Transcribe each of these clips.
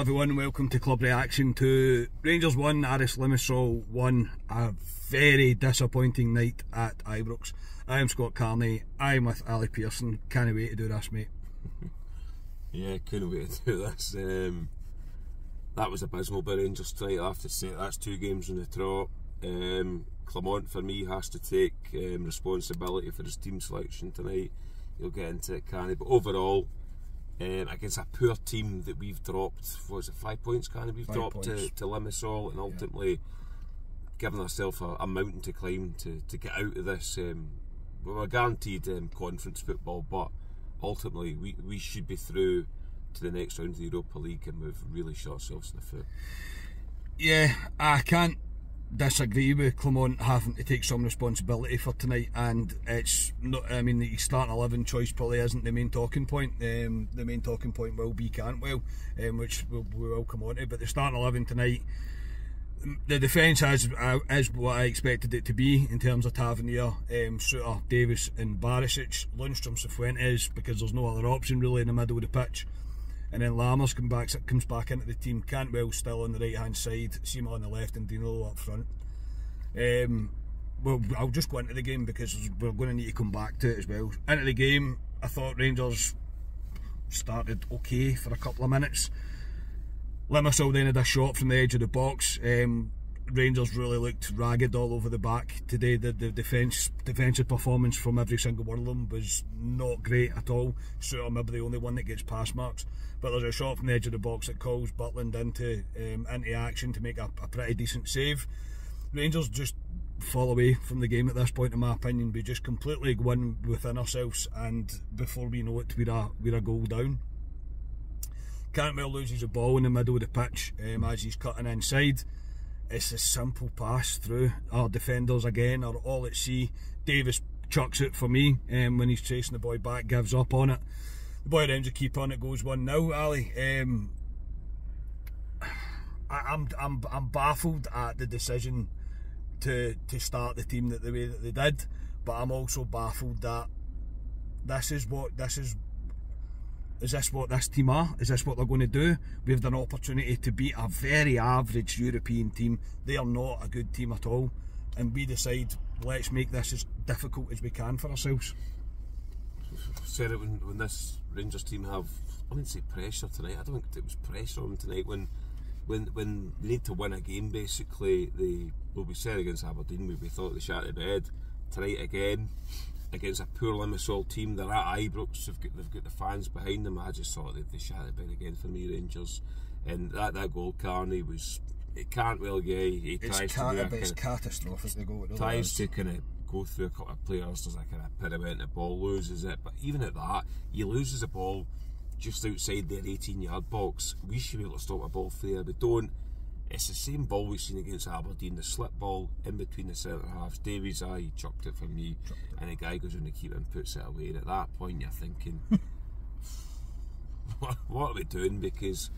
everyone, welcome to Club Reaction to Rangers 1, Aris Limassol 1. A very disappointing night at Ibrox. I am Scott Carney, I'm with Ali Pearson. Can't wait to do this, mate. Yeah, couldn't wait to do this. That was abysmal by Rangers tonight, I have to say. That's 2 games in the trot. Clement, for me, has to take responsibility for his team selection tonight. He'll get into it, can he? But overall, against a poor team that we've dropped, what was it, 5 points, can we've dropped to Limassol, and ultimately given ourselves a mountain to climb to get out of this. We were guaranteed conference football, but ultimately we should be through to the next round of the Europa League, and we've really shot ourselves in the foot. Yeah, I can't disagree with Clement having to take some responsibility for tonight, and it's not, I mean, the starting 11 choice probably isn't the main talking point. The main talking point will be Cantwell, which we will come on to, but the starting 11 tonight, the defence is what I expected it to be in terms of Tavernier, Suter, Davis and Barisic, Lundstrom, Cifuentes, because there's no other option really in the middle of the pitch. And then Lammers comes back into the team. Cantwell still on the right hand side, Sima on the left and Dino up front. Well, I'll just go into the game because we're going to need to come back to it as well. Into the game, I thought Rangers started okay for a couple of minutes. Limassol then had a shot from the edge of the box. Rangers really looked ragged all over the back today. The defensive performance from every single one of them was not great at all. Suter maybe the only one that gets pass marks, but there's a shot from the edge of the box that calls Butland into action to make a pretty decent save. Rangers just fall away from the game at this point, in my opinion. We just completely go in within ourselves, and before we know it, we're a goal down. Cantwell loses the ball in the middle of the pitch as he's cutting inside. It's a simple pass through. Our defenders again are all at sea. Davis chucks it for me when he's chasing the boy back, gives up on it. The boy rounds the keeper and it goes 1-0. Ali, I'm baffled at the decision to start the team the way that they did, but I'm also baffled that is this what this team are? Is this what they're going to do? We have an opportunity to beat a very average European team. They are not a good team at all, and we decide, let's make this as difficult as we can for ourselves. Said it when this Rangers team have, I wouldn't say pressure tonight, I don't think it was pressure on them tonight, when they need to win a game basically. We said against Aberdeen we thought they shat the bed. Tonight again, against a poor Limassol team, they're at Ibrox, they've got the fans behind them. I just thought they shat the bed again for me, Rangers. And that goal, Carney, it can't well get. It's catastrophic. The goal. Tries to kind of go through a couple of players, there's a kind of pirouette and the ball loses it. But even at that, he loses the ball just outside their 18-yard box. We should be able to stop a ball there. We don't. It's the same ball we've seen against Aberdeen, the slip ball in between the centre halves. Davies, he chucked it for me, and the guy goes in the keeper and puts it away. And at that point, you're thinking, what are we doing? Because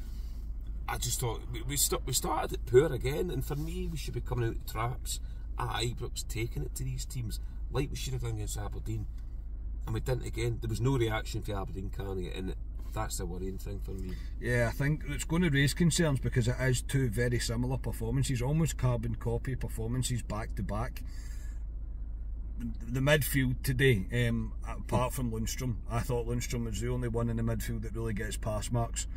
I just thought we started it poor again, and for me, we should be coming out of traps at Ibrox, taking it to these teams like we should have done against Aberdeen, and we didn't again. There was no reaction for Aberdeen, Carney, and that's the worrying thing for me. Yeah, I think it's going to raise concerns because it is 2 very similar performances, almost carbon copy performances back to back. The midfield today, apart from Lundstrom, I thought Lundstrom was the only one in the midfield that really gets pass marks,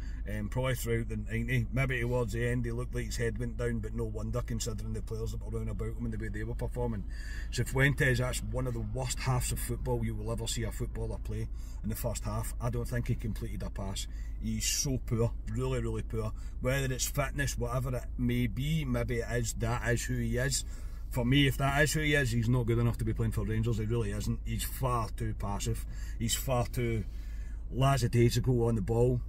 probably throughout the 90. Maybe towards the end he looked like his head went down, but no wonder considering the players that were around about him and the way they were performing. Cifuentes, that's one of the worst halves of football you will ever see a footballer play. In the first half, I don't think he completed a pass. He's so poor, really, really poor. Whether it's fitness, whatever it may be, maybe that is who he is. For me, if that is who he is, he's not good enough to be playing for Rangers. He really isn't. He's far too passive. He's far too lackadaisical on the ball.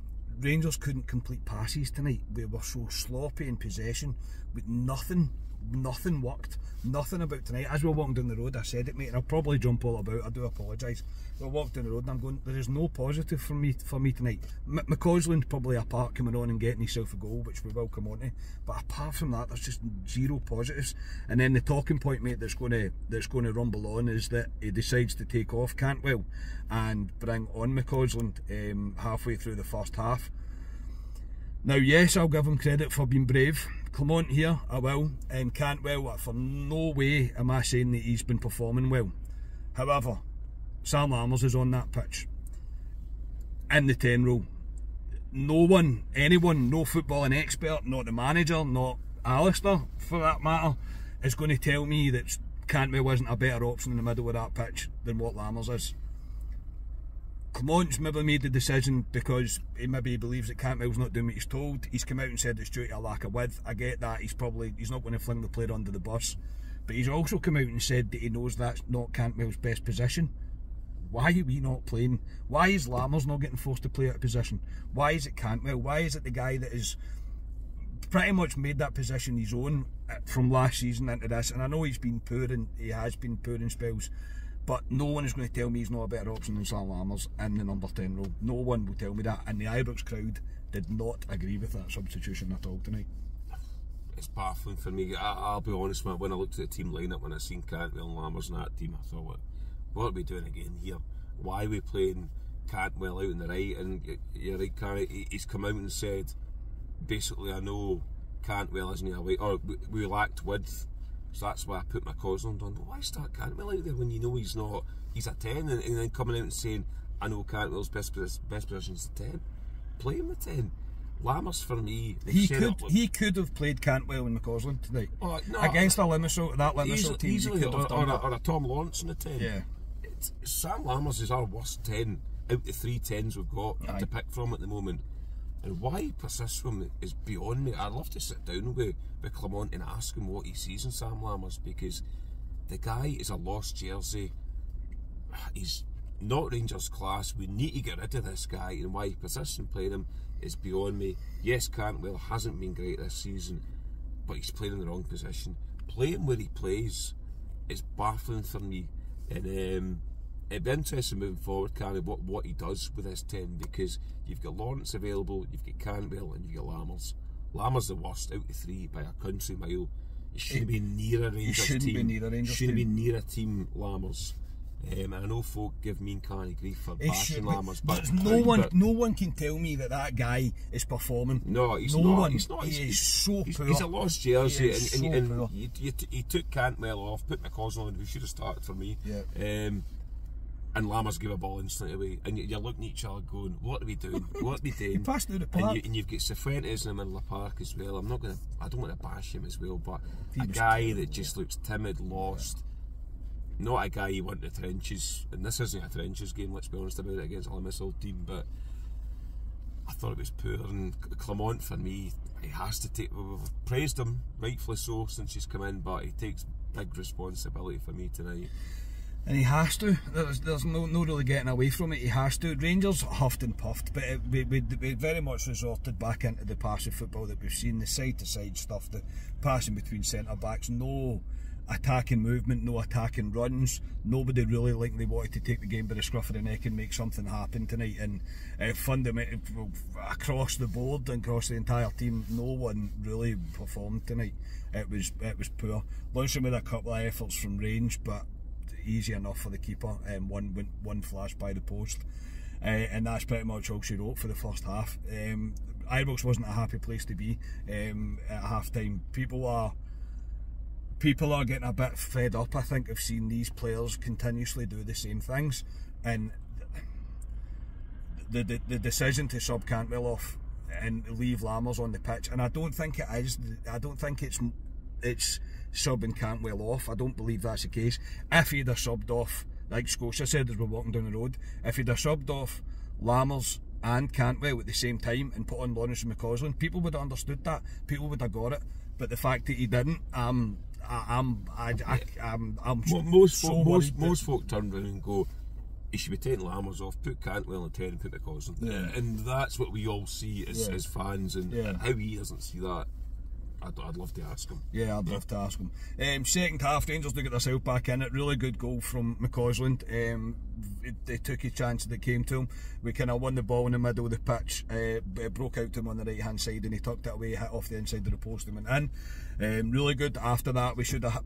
Rangers couldn't complete passes tonight. We were so sloppy in possession, but nothing worked. Nothing about tonight. As we were walking down the road, I said it, mate, and I'll probably jump all about. I do apologise. We walked down the road and I'm going, there is no positive for me tonight. McCausland's probably a part coming on and getting himself a goal, which we will come on to. But apart from that, there's just 0 positives. And then the talking point, mate, that's going to rumble on is that he decides to take off Cantwell and bring on McCausland halfway through the first half. Now, yes, I'll give him credit for being brave. Clement here, I will, and Cantwell, for no way am I saying that he's been performing well. However, Sam Lammers is on that pitch, in the 10 role. No one, anyone, no footballing expert, not the manager, not Alistair for that matter, is going to tell me that Cantwell isn't a better option in the middle of that pitch than what Lammers is. Clement's maybe made the decision because he maybe believes that Cantwell's not doing what he's told. He's come out and said it's due to a lack of width. I get that. He's not going to fling the player under the bus, but he's also come out and said that he knows that's not Cantwell's best position. Why are we not playing? Why is Lammers not getting forced to play out of position? Why is it Cantwell? Why is it the guy that has pretty much made that position his own from last season into this? And I know he's been poor, and he has been poor in spells, but no one is going to tell me he's not a better option than Sam Lammers in the number 10 role. No one will tell me that, and the Ibrox crowd did not agree with that substitution at all tonight. It's baffling for me. I'll be honest, man, when I looked at the team lineup, when I seen Cantwell and Lammers in that team, I thought, what are we doing again here? Why are we playing Cantwell out on the right? And you're right, Carrie, he's come out and said, basically, I know Cantwell isn't a weight, or we lacked width, so that's why I put my Cosland on. But why start Cantwell out there when you know he's not? He's a 10, and then coming out and saying, I know Cantwell's best position is the 10. Play him the 10. Lammers for me. He could have played Cantwell in McCausland tonight against a Limassol team. Easily, or a Tom Lawrence in the 10. Yeah. Sam Lammers is our worst 10 out the 3 10s we've got to pick from at the moment. And why he persists with him is beyond me. I'd love to sit down with Clement and ask him what he sees in Sam Lammers, because the guy is a lost jersey. He's not Rangers class. We need to get rid of this guy, and why he persists in playing him is beyond me. Yes, Cantwell hasn't been great this season, but he's playing in the wrong position. Playing where he plays is baffling for me, and it'd be interesting moving forward, Carrie, what he does with this 10, because you've got Lawrence available, you've got Cantwell, and you've got Lammers. Lammers the worst out of 3 by a country mile. He shouldn't be near a Rangers team. Shouldn't be near a team, Lammers. And I know folk give me and Carney grief for bashing Lammers, but no one can tell me that guy is performing. No, he's not. He's so poor. He's a lost jersey, and he took Cantwell off, put McCausland on, who should have started for me. Yeah. And Lammers give a ball instantly away, and you're looking at each other going, what are we doing? What are we doing? He passed through the park. And you've got Cifuentes in the middle of the park as well. I don't want to bash him as well, but a guy that just looks timid, lost. Not a guy you want in the trenches, and this isn't a trenches game, let's be honest about it, against a Limassol team, but I thought it was poor. And Clement, for me, he has to take, we've praised him, rightfully so, since he's come in, but he takes big responsibility for me tonight. And he has to. There's no really getting away from it. He has to. Rangers huffed and puffed, but we very much resorted back into the passive football that we've seen, the side-to-side stuff, the passing between centre-backs, no attacking movement, no attacking runs. Nobody really like they wanted to take the game by the scruff of the neck and make something happen tonight. And fundamentally, across the board and across the entire team, no one really performed tonight. It was poor. Lundstram had a couple of efforts from range, but easy enough for the keeper. One flash by the post, and that's pretty much all she wrote for the first half. Ibrox wasn't a happy place to be at half time. People are getting a bit fed up, I think, of seeing these players continuously do the same things, and the decision to sub Cantwell off and leave Lammers on the pitch, and I don't think it is. I don't think it's subbing Cantwell off. I don't believe that's the case. If he'd have subbed off, like Scotia said as we're walking down the road, if he'd have subbed off Lammers and Cantwell at the same time and put on Lawrence and McCausland, people would have understood that. People would have got it. But the fact that he didn't, most folk turn around and go, he should be taking Lammers off, put Cantwell on 10 and put McCausland. Yeah. And that's what we all see as fans, and how he doesn't see that, I'd love to ask him. Yeah, I'd love to ask him. Second half, Rangers to get themselves back in it. Really good goal from McCausland. They took a chance that came to him. We kind of won the ball in the middle of the pitch. It broke out to him on the right hand side, and he tucked it away, hit off the inside of the post and went in. Really good. After that, we should have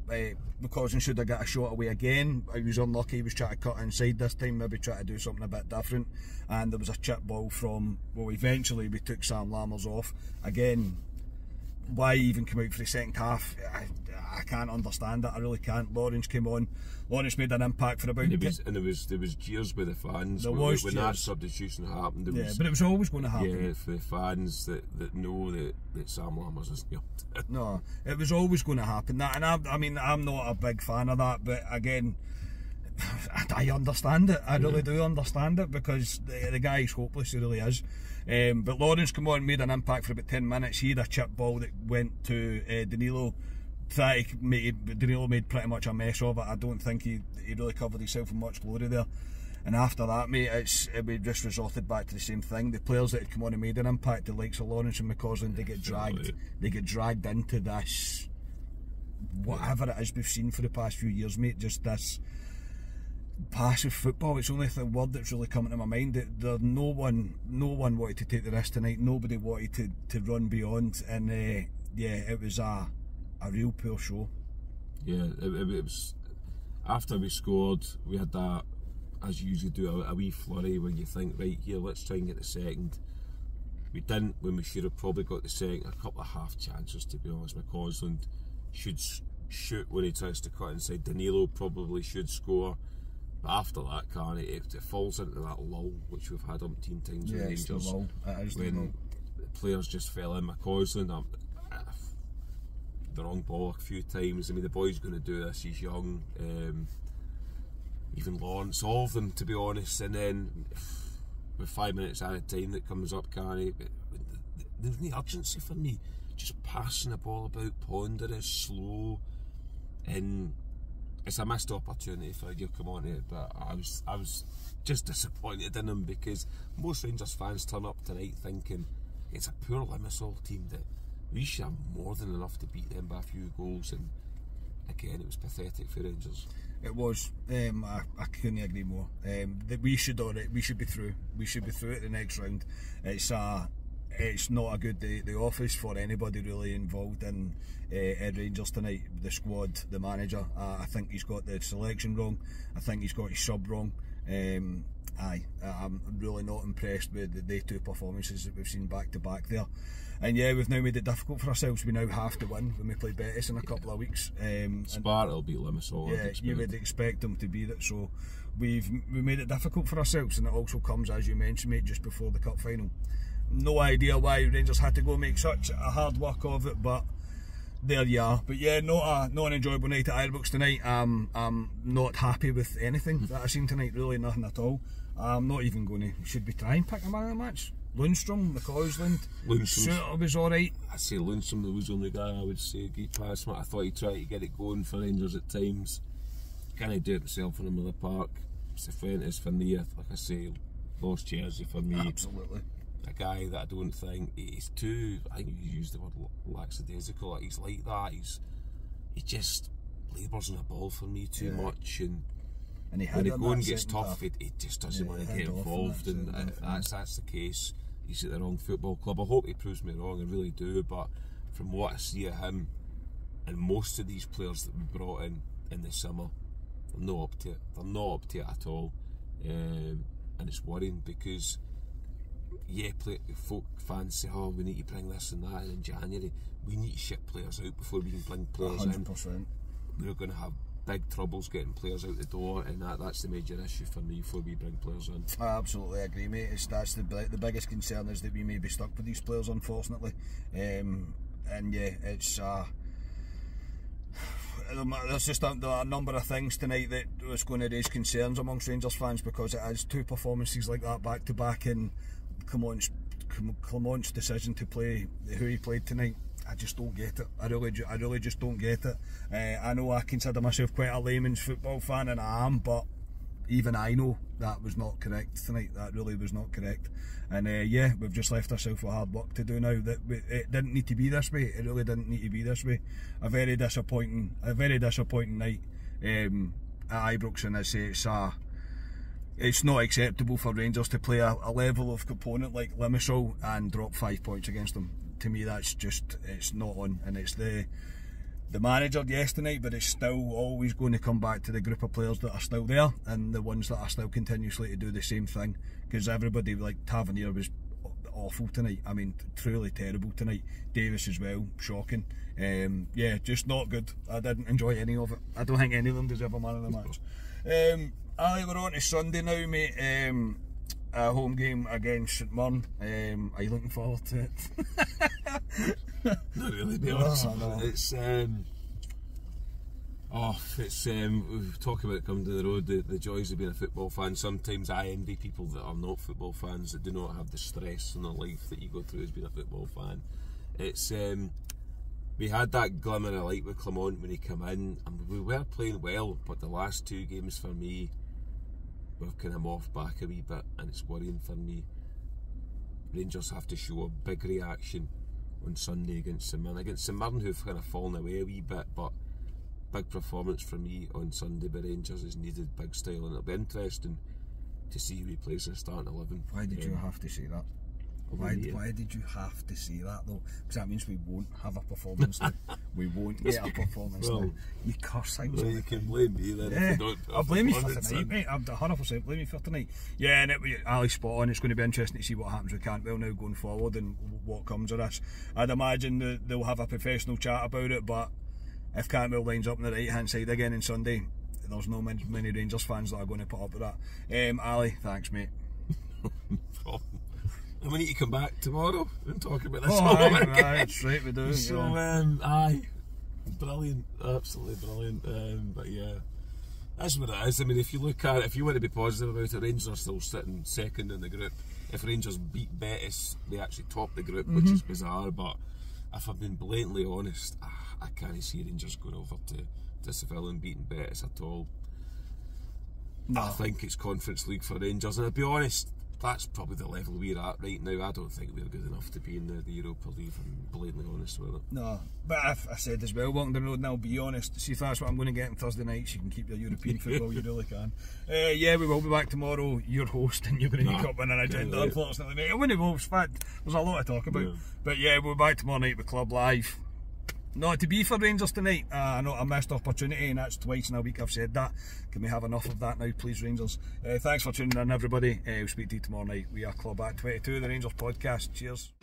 McCausland should have got a shot away again. He was unlucky. He was trying to cut inside this time, maybe try to do something a bit different. And there was a chip ball from, well, eventually we took Sam Lammers off again. Why even come out for the second half? I can't understand it. I really can't. Lawrence came on. Lawrence made an impact for about. There was cheers by the fans. There was when cheers. that substitution happened. But it was always going to happen. Yeah, for the fans that know that Sam Lammers isn't up. No, it was always going to happen. That, and I mean, I'm not a big fan of that. But again, I understand it. I really do understand it, because the guy is hopeless. He really is. But Lawrence come on and made an impact for about 10 minutes. He had a chip ball that went to Danilo. Danilo made pretty much a mess of it. I don't think he really covered himself in much glory there. And after that, mate, we just resorted back to the same thing. The players that had come on and made an impact, the likes of Lawrence and McCausland, they get dragged into this, whatever it is we've seen for the past few years, mate. Just this passive football. It's only the word that's really coming to my mind. That no one wanted to take the risk tonight. Nobody wanted to run beyond, and yeah, it was a real poor show. Yeah, it was. After we scored, we had that, as you usually do, a wee flurry where you think, right, here, let's try and get the second. We didn't, when we should have probably got the second. A couple of half chances, to be honest. McCausland should shoot when he tries to cut inside. Danilo probably should score. But after that, it falls into that lull which we've had umpteen times with Rangers. It's the lull. It is the lull. The players just fell in. McCausland, the wrong ball a few times. I mean, the boy's going to do this. He's young. Even Lawrence, all of them, to be honest. And then with 5 minutes at a time that comes up, there's no urgency for me. Just passing the ball about, ponderous, slow, and it's a missed opportunity for you to come on here. But I was just disappointed in him, because most Rangers fans turn up tonight thinking it's a poor Limassol team that we should have more than enough to beat them by a few goals, and again it was pathetic for Rangers. It was. I couldn't agree more. That we should be through. We should be through at the next round. It's not a good day at the office for anybody really involved in Rangers tonight. The squad, the manager. I think he's got the selection wrong. I think he's got his sub wrong. I'm really not impressed with the two performances that we've seen back to back there. And yeah, we've now made it difficult for ourselves. We now have to win when we play Betis in a couple of weeks. Sparta will beat Limassol. Yeah, you would expect them to beat it. So we made it difficult for ourselves, and it also comes, as you mentioned, mate, just before the cup final. No idea why Rangers had to go make such a hard work of it, but there you are. But yeah, not an enjoyable night at Ibrox tonight. I'm not happy with anything that I've seen tonight, really nothing at all. I'm not even going to. Should we try and pick a man of the match? Lundstrom, McCausland, Suter was alright. I say Lundstrom was the only guy I would say get past me. I thought he tried to get it going for Rangers at times. Can't he do it himself in the Miller Park? Cifuentes for me, like I say, lost Jersey for me. Absolutely. A guy that I don't think he's too, I think you used the word lackadaisical, he's like that, he just labours on the ball for me too much, and when the going gets tough, he just doesn't want to get involved, and that's the case. He's at the wrong football club. I hope he proves me wrong, I really do, but from what I see of him and most of these players that we brought in the summer, they're not up to it. They're not up to it at all, and it's worrying, because fans say, oh, we need to bring this and that in January. We need to ship players out before we can bring players 100%. in. We're going to have big troubles getting players out the door, and that's the major issue for me before we bring players in. I absolutely agree, mate. That's the biggest concern, is that we may be stuck with these players, unfortunately. And yeah, it's there's just a number of things tonight that was going to raise concerns amongst Rangers fans, because it is two performances like that back to back, and Clement's decision to play who he played tonight, I just don't get it. I really just don't get it. I know I consider myself quite a layman's football fan, and I am, but even I know that was not correct tonight. That really was not correct. And yeah, we've just left ourselves with hard work to do now. It didn't need to be this way. It really didn't need to be this way. A very disappointing night at Ibrox, and I say it's not acceptable for Rangers to play a level of opponent like Limassol and drop 5 points against them. To me, that's just, it's not on, and it's the manager, yes, tonight, but it's still always going to come back to the group of players that are still there and the ones that are still continuously to do the same thing, because everybody, like Tavernier was awful tonight. I mean, truly terrible tonight. Davis as well, shocking. Yeah, just not good. I didn't enjoy any of it. I don't think any of them deserve a man of the match. Ali, we're on to Sunday now, mate. A home game against St Mirren. Are you looking forward to it? Not really, to be honest. No. We've talked about it coming to the road, the joys of being a football fan. Sometimes I envy people that are not football fans, that do not have the stress in their life that you go through as being a football fan. It's we had that glimmer of light with Clement when he came in, and we were playing well, but the last 2 games for me, we've kind of morphed back a wee bit, and it's worrying for me. Rangers have to show a big reaction on Sunday against St Mirren. Against St Mirren, who've kind of fallen away a wee bit, but big performance for me on Sunday by Rangers is needed, big style, and it'll be interesting to see who he plays in the starting 11. Why did you have to say that? Why did you have to say that though? Because that means we won't have a performance now. We won't get a performance now. You curse things. Well, you can blame me then if you don't. I'll blame you for tonight, mate. I'll 100% blame you for tonight. Yeah, and Ali's spot on. It's going to be interesting to see what happens with Cantwell now going forward and what comes of this. I'd imagine that they'll have a professional chat about it, but if Cantwell lines up on the right hand side again on Sunday, there's no many Rangers fans that are going to put up with that. Ali, thanks, mate. And we need to come back tomorrow and talk about this. That's right, we do. So, brilliant, absolutely brilliant. But yeah, that's what it is. I mean, if you look at it, if you want to be positive about it, Rangers are still sitting second in the group. If Rangers beat Betis, they actually top the group, which is bizarre. But if I've been blatantly honest, I can't see Rangers going over to Seville and beating Betis at all. No. I think it's Conference League for Rangers, and to be honest, that's probably the level we're at right now. I don't think we're good enough to be in the Europa League, if I'm blatantly honest with it. No, but I said as well, walking down the road, and I'll be honest, see if that's what I'm going to get on Thursday nights, you can keep your European football, you really can. Yeah, we will be back tomorrow. You're hosting, you're going to make up on an agenda, unfortunately, mate. I wouldn't have hoped, there's a lot to talk about. Yeah. But yeah, we'll be back tomorrow night with Club Live. Not to be for Rangers tonight. I know a missed opportunity, and that's twice in a week I've said that. Can we have enough of that now, please, Rangers? Thanks for tuning in, everybody. We'll speak to you tomorrow night. We are Club at 22, the Rangers podcast. Cheers.